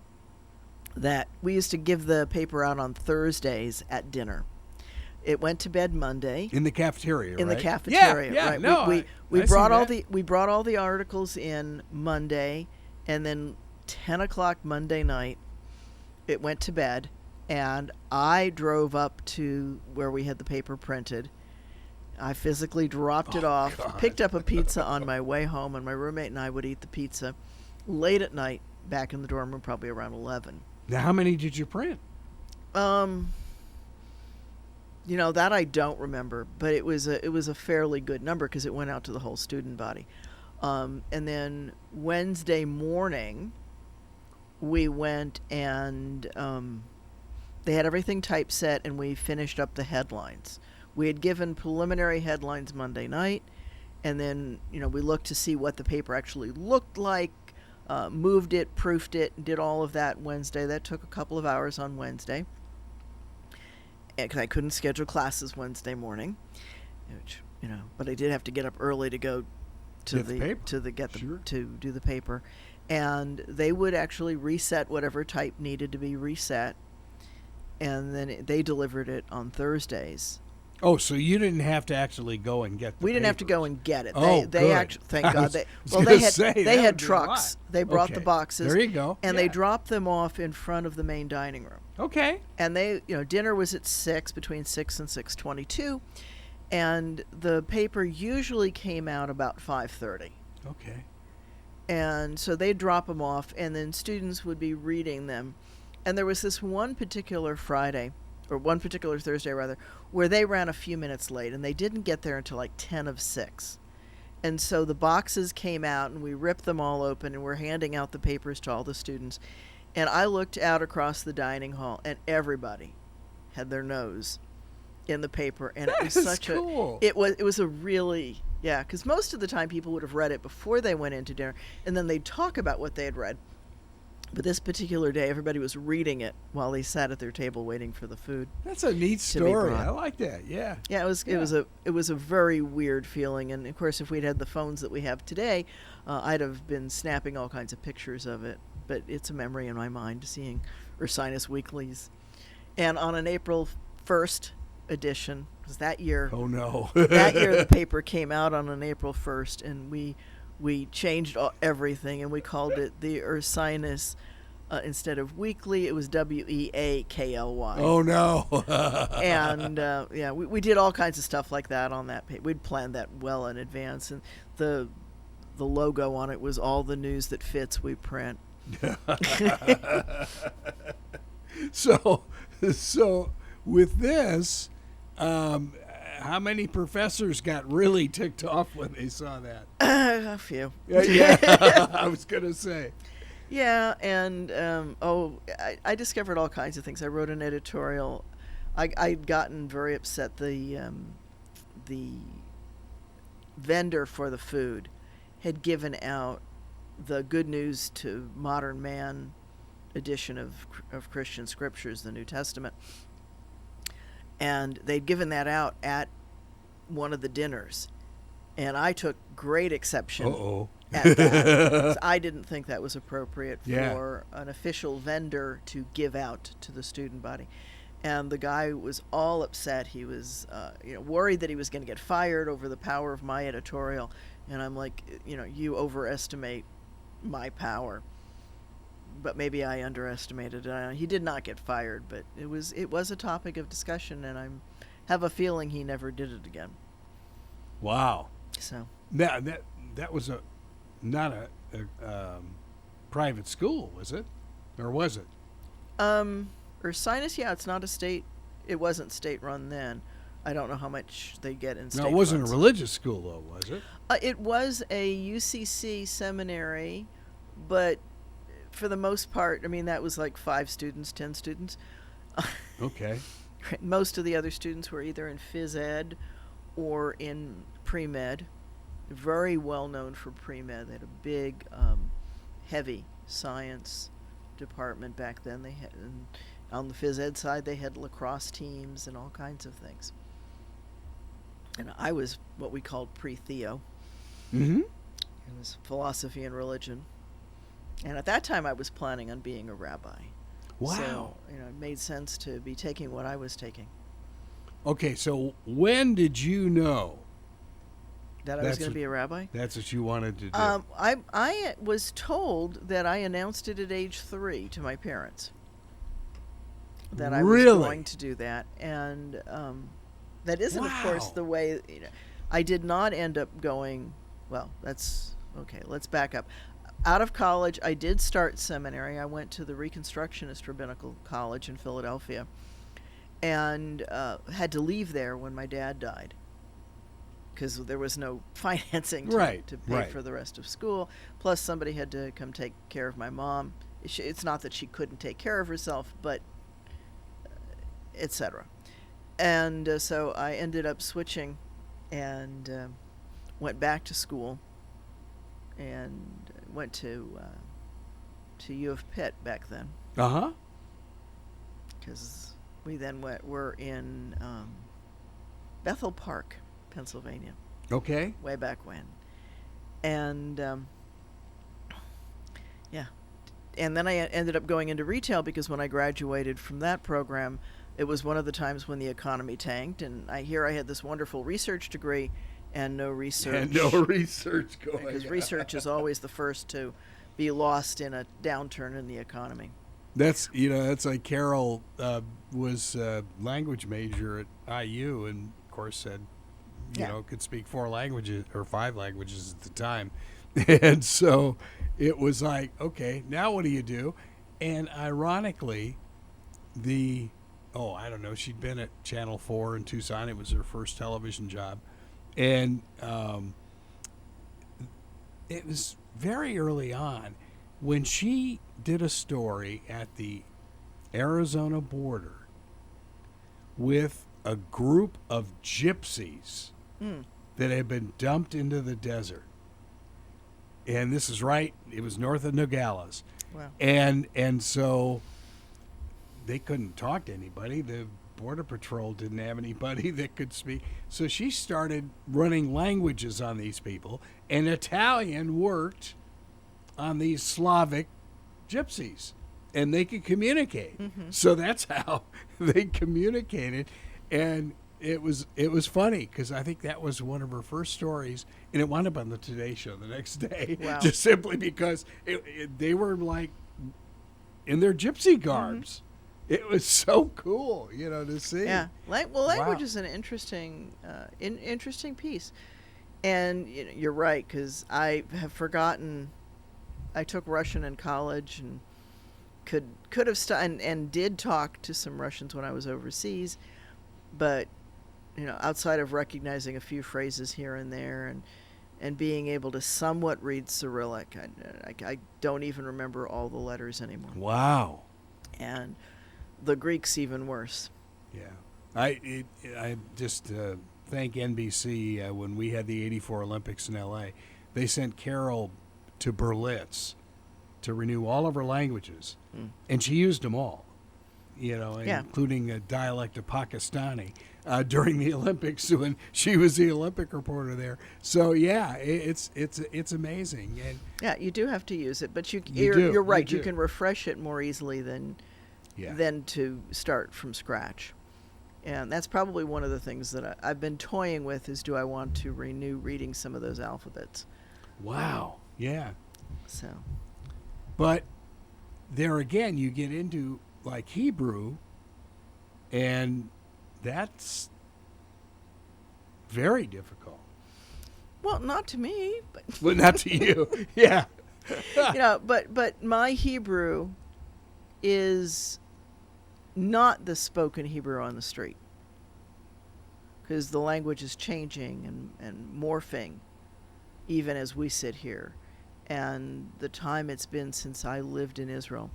[SPEAKER 2] that we used to give the paper out on Thursdays at dinner. It went to bed Monday
[SPEAKER 1] In the cafeteria,
[SPEAKER 2] in
[SPEAKER 1] right?
[SPEAKER 2] the cafeteria.
[SPEAKER 1] Yeah,
[SPEAKER 2] right.
[SPEAKER 1] no,
[SPEAKER 2] We
[SPEAKER 1] I
[SPEAKER 2] brought
[SPEAKER 1] see
[SPEAKER 2] all
[SPEAKER 1] that.
[SPEAKER 2] we brought all the articles in Monday, and then 10 o'clock Monday night, it went to bed, and I drove up to where we had the paper printed. I physically dropped it off,
[SPEAKER 1] God.
[SPEAKER 2] picked up a pizza on my way home, and my roommate and I would eat the pizza late at night back in the dorm room, probably around 11.
[SPEAKER 1] Now, how many did you print?
[SPEAKER 2] That I don't remember, but it was a fairly good number because it went out to the whole student body. And then Wednesday morning, we went and they had everything typeset, and we finished up the headlines. We had given preliminary headlines Monday night, and then we looked to see what the paper actually looked like, moved it, proofed it, did all of that Wednesday. That took a couple of hours on Wednesday, because I couldn't schedule classes Wednesday morning, which, but I did have to get up early to go to
[SPEAKER 1] Get the paper.
[SPEAKER 2] to do the paper, and they would actually reset whatever type needed to be reset, and then they delivered it on Thursdays.
[SPEAKER 1] Oh, so you didn't have to actually go and get the
[SPEAKER 2] We didn't have to go
[SPEAKER 1] papers.
[SPEAKER 2] and get it.
[SPEAKER 1] Oh,
[SPEAKER 2] They
[SPEAKER 1] good.
[SPEAKER 2] actually, thank
[SPEAKER 1] I
[SPEAKER 2] God.
[SPEAKER 1] was-
[SPEAKER 2] They,
[SPEAKER 1] I was
[SPEAKER 2] well,
[SPEAKER 1] gonna
[SPEAKER 2] they had
[SPEAKER 1] say,
[SPEAKER 2] they
[SPEAKER 1] that
[SPEAKER 2] had
[SPEAKER 1] would be a
[SPEAKER 2] trucks.
[SPEAKER 1] lot.
[SPEAKER 2] They brought the
[SPEAKER 1] Okay.
[SPEAKER 2] boxes.
[SPEAKER 1] There you go.
[SPEAKER 2] And
[SPEAKER 1] Yeah.
[SPEAKER 2] they dropped them off in front of the main dining room.
[SPEAKER 1] Okay.
[SPEAKER 2] And they, dinner was at 6, between 6 and 6:22, and the paper usually came out about 5:30.
[SPEAKER 1] Okay.
[SPEAKER 2] And so they'd drop them off, and then students would be reading them. And there was this one particular Thursday rather, where they ran a few minutes late, and they didn't get there until like 10 of 6. And so the boxes came out, and we ripped them all open, and we're handing out the papers to all the students. And I looked out across the dining hall, and everybody had their nose in the paper, and it was
[SPEAKER 1] That's
[SPEAKER 2] such
[SPEAKER 1] cool.
[SPEAKER 2] it was a really, yeah, because most of the time people would have read it before they went into dinner, and then they'd talk about what they had read. But this particular day, everybody was reading it while they sat at their table waiting for the food.
[SPEAKER 1] That's a neat
[SPEAKER 2] To be
[SPEAKER 1] story.
[SPEAKER 2] brought.
[SPEAKER 1] I like that. Yeah.
[SPEAKER 2] Yeah, it was a very weird feeling, and of course, if we'd had the phones that we have today, I'd have been snapping all kinds of pictures of it. But it's a memory in my mind, seeing Ursinus Weeklies, and on an April 1st edition, because that year
[SPEAKER 1] Oh no.
[SPEAKER 2] the paper came out on an April 1st, and we changed everything, and we called it the Ursinus. Instead of weekly, it was Weakly.
[SPEAKER 1] Oh no.
[SPEAKER 2] And yeah, we did all kinds of stuff like that on that page. We'd planned that well in advance, and the logo on it was all the news that fits we print.
[SPEAKER 1] So with this, how many professors got really ticked off when they saw that?
[SPEAKER 2] A few.
[SPEAKER 1] Yeah, I was gonna say.
[SPEAKER 2] Yeah, and I discovered all kinds of things. I wrote an editorial. I'd gotten very upset. The vendor for the food had given out the Good News to Modern Man edition of Christian Scriptures, the New Testament, and they'd given that out at one of the dinners, and I took great exception
[SPEAKER 1] Uh-oh.
[SPEAKER 2] at that. 'Cause I didn't think that was appropriate
[SPEAKER 1] Yeah.
[SPEAKER 2] for an official vendor to give out to the student body. And the guy was all upset. He was worried that he was going to get fired over the power of my editorial. And I'm like, you overestimate my power. But maybe I underestimated it. He did not get fired, but it was a topic of discussion, and I have a feeling he never did it again.
[SPEAKER 1] Wow.
[SPEAKER 2] So
[SPEAKER 1] That was not a private school, was it? Or was it?
[SPEAKER 2] Ursinus, yeah, it's not a state. It wasn't state run then. I don't know how much they get in state
[SPEAKER 1] No, it wasn't
[SPEAKER 2] funds.
[SPEAKER 1] a religious school, though, was it?
[SPEAKER 2] It was a UCC seminary, but for the most part, I mean, that was like 5 students, 10 students.
[SPEAKER 1] Okay.
[SPEAKER 2] Most of the other students were either in phys ed or in pre-med. Very well known for pre-med. They had a big, heavy science department back then. They had, and on the phys ed side, they had lacrosse teams and all kinds of things. And I was what we called pre-theo.
[SPEAKER 1] Mm-hmm.
[SPEAKER 2] It was philosophy and religion. And at that time, I was planning on being a rabbi.
[SPEAKER 1] Wow.
[SPEAKER 2] So, it made sense to be taking what I was taking.
[SPEAKER 1] Okay, so when did you know
[SPEAKER 2] That I was going to be a rabbi?
[SPEAKER 1] that's what you wanted to do?
[SPEAKER 2] I was told that I announced it at age 3 to my parents. That I was
[SPEAKER 1] Really?
[SPEAKER 2] going to do that. And that isn't, of course,
[SPEAKER 1] Wow.
[SPEAKER 2] the way... I did not end up going... Well, that's... Okay, let's back up. Out of college, I did start seminary. I went to the Reconstructionist Rabbinical College in Philadelphia and had to leave there when my dad died because there was no financing to pay for the rest of school. Plus, somebody had to come take care of my mom. It's not that she couldn't take care of herself, but etc. And so I ended up switching and went back to school and went to U of Pitt back then.
[SPEAKER 1] Uh-huh.
[SPEAKER 2] Because we then were in Bethel Park, Pennsylvania.
[SPEAKER 1] Okay.
[SPEAKER 2] Way back when. And, yeah. And then I ended up going into retail because when I graduated from that program, it was one of the times when the economy tanked. And I had this wonderful research degree and no research.
[SPEAKER 1] And no research going.
[SPEAKER 2] Because research is always the first to be lost in a downturn in the economy.
[SPEAKER 1] That's like Carol was a language major at IU and, of course, said, could speak 4 languages or 5 languages at the time. And so it was like, okay, now what do you do? And ironically, I don't know, she'd been at Channel 4 in Tucson. It was her first television job. And it was very early on when she did a story at the Arizona border with a group of gypsies that had been dumped into the desert. And this is right, it was north of Nogales.
[SPEAKER 2] Wow.
[SPEAKER 1] And so they couldn't talk to anybody. The Border Patrol didn't have anybody that could speak. So she started running languages on these people, and Italian worked on these Slavic gypsies, and they could communicate. Mm-hmm. So that's how they communicated, and it was funny because I think that was one of her first stories, and it wound up on the Today Show the next day.
[SPEAKER 2] Wow.
[SPEAKER 1] Just simply because they were like in their gypsy garbs. Mm-hmm. It was so cool, to see.
[SPEAKER 2] Yeah. Language is an interesting piece. And you're right, because I have forgotten. I took Russian in college and could have and did talk to some Russians when I was overseas, but outside of recognizing a few phrases here and there and being able to somewhat read Cyrillic, I don't even remember all the letters anymore.
[SPEAKER 1] Wow.
[SPEAKER 2] And the Greek's even worse.
[SPEAKER 1] Yeah. I just thank NBC when we had the 84 Olympics in L.A. They sent Carol to Berlitz to renew all of her languages, and she used them all, including a dialect of Pakistani during the Olympics when she was the Olympic reporter there. So yeah, it's amazing. And
[SPEAKER 2] yeah, you do have to use it, but you're right. You can refresh it more easily than to start from scratch. And that's probably one of the things that I've been toying with is, do I want to renew reading some of those alphabets?
[SPEAKER 1] Wow. Yeah.
[SPEAKER 2] So.
[SPEAKER 1] But there again, you get into like Hebrew, and that's very difficult.
[SPEAKER 2] Well, not to me, but
[SPEAKER 1] well, not to you. Yeah.
[SPEAKER 2] But my Hebrew is not the spoken Hebrew on the street, because the language is changing and morphing even as we sit here, and the time it's been since I lived in Israel.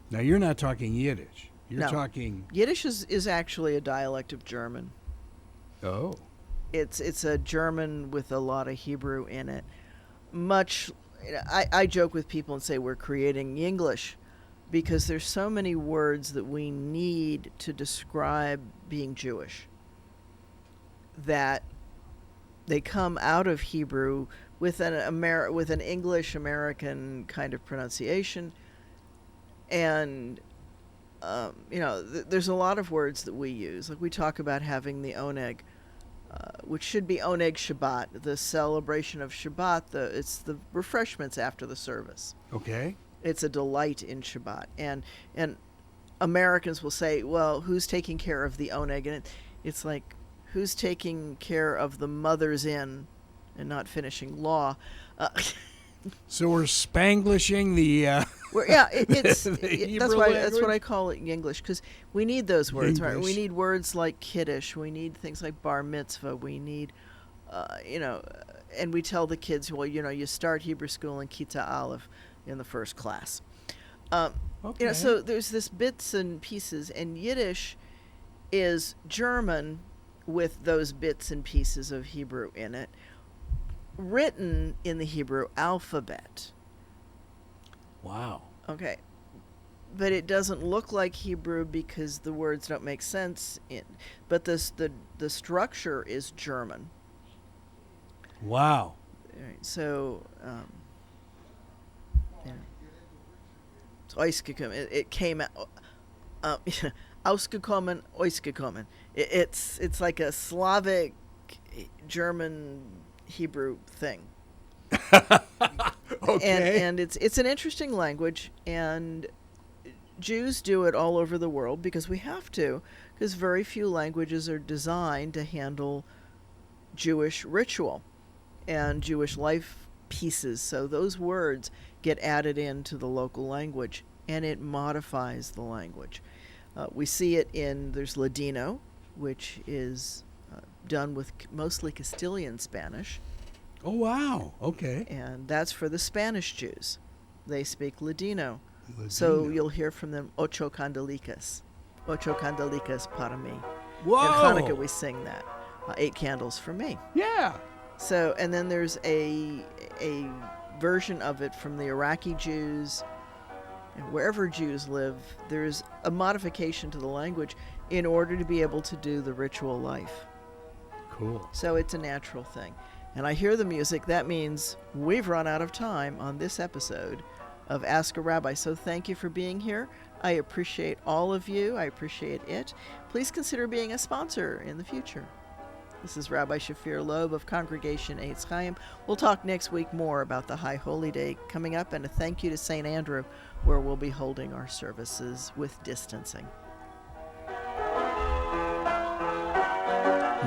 [SPEAKER 1] Now you're not talking Yiddish.
[SPEAKER 2] You're
[SPEAKER 1] talking
[SPEAKER 2] Yiddish is actually a dialect of German.
[SPEAKER 1] Oh.
[SPEAKER 2] It's a German with a lot of Hebrew in it. I joke with people and say we're creating English, because there's so many words that we need to describe being Jewish that they come out of Hebrew with an English American kind of pronunciation, And there's a lot of words that we use. Like we talk about having the oneg, which should be oneg Shabbat, the celebration of Shabbat. It's the refreshments after the service.
[SPEAKER 1] Okay.
[SPEAKER 2] It's a delight in Shabbat, and Americans will say, "Well, who's taking care of the oneg?" And it's like, who's taking care of the mother's in, and not finishing law.
[SPEAKER 1] So we're Spanglishing the.
[SPEAKER 2] It's
[SPEAKER 1] the
[SPEAKER 2] that's
[SPEAKER 1] Hebrew
[SPEAKER 2] why
[SPEAKER 1] language?
[SPEAKER 2] that's what I call it in English, because we need those words, right?
[SPEAKER 1] English.
[SPEAKER 2] We need words like kiddush. We need things like bar mitzvah. We need, and we tell the kids, well, you start Hebrew school in Kita Aleph in the first class.
[SPEAKER 1] Okay.
[SPEAKER 2] So there's this bits and pieces, and Yiddish is German with those bits and pieces of Hebrew in it, written in the Hebrew alphabet.
[SPEAKER 1] Wow.
[SPEAKER 2] Okay. But it doesn't look like Hebrew because the words don't make sense but the structure is German.
[SPEAKER 1] Wow.
[SPEAKER 2] Right, so it's ausgekommen. It came out ausgekommen, ausgekommen. It's like a Slavic German Hebrew thing.
[SPEAKER 1] Okay.
[SPEAKER 2] And it's an interesting language, and Jews do it all over the world because we have to, because very few languages are designed to handle Jewish ritual and Jewish life pieces. So those words get added into the local language, and it modifies the language. We see it there's Ladino, which is done with mostly Castilian Spanish.
[SPEAKER 1] Oh, wow. Okay.
[SPEAKER 2] And that's for the Spanish Jews. They speak Ladino.
[SPEAKER 1] Ladino.
[SPEAKER 2] So you'll hear from them, ocho candelicas. Ocho candelicas para mí.
[SPEAKER 1] Whoa.
[SPEAKER 2] In Hanukkah we sing that. 8 candles for me.
[SPEAKER 1] Yeah.
[SPEAKER 2] So, and then there's a version of it from the Iraqi Jews. And wherever Jews live, there's a modification to the language in order to be able to do the ritual life.
[SPEAKER 1] Cool.
[SPEAKER 2] So it's a natural thing. And I hear the music. That means we've run out of time on this episode of Ask a Rabbi. So thank you for being here. I appreciate all of you. I appreciate it. Please consider being a sponsor in the future. This is Rabbi Shafir Loeb of Congregation Eitz Chaim. We'll talk next week more about the High Holy Day coming up, and a thank you to St. Andrew, where we'll be holding our services with distancing.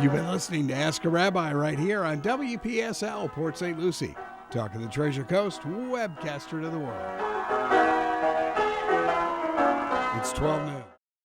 [SPEAKER 1] You've been listening to Ask a Rabbi right here on WPSL, Port St. Lucie. Talking the Treasure Coast, webcaster to the world. It's 12 noon.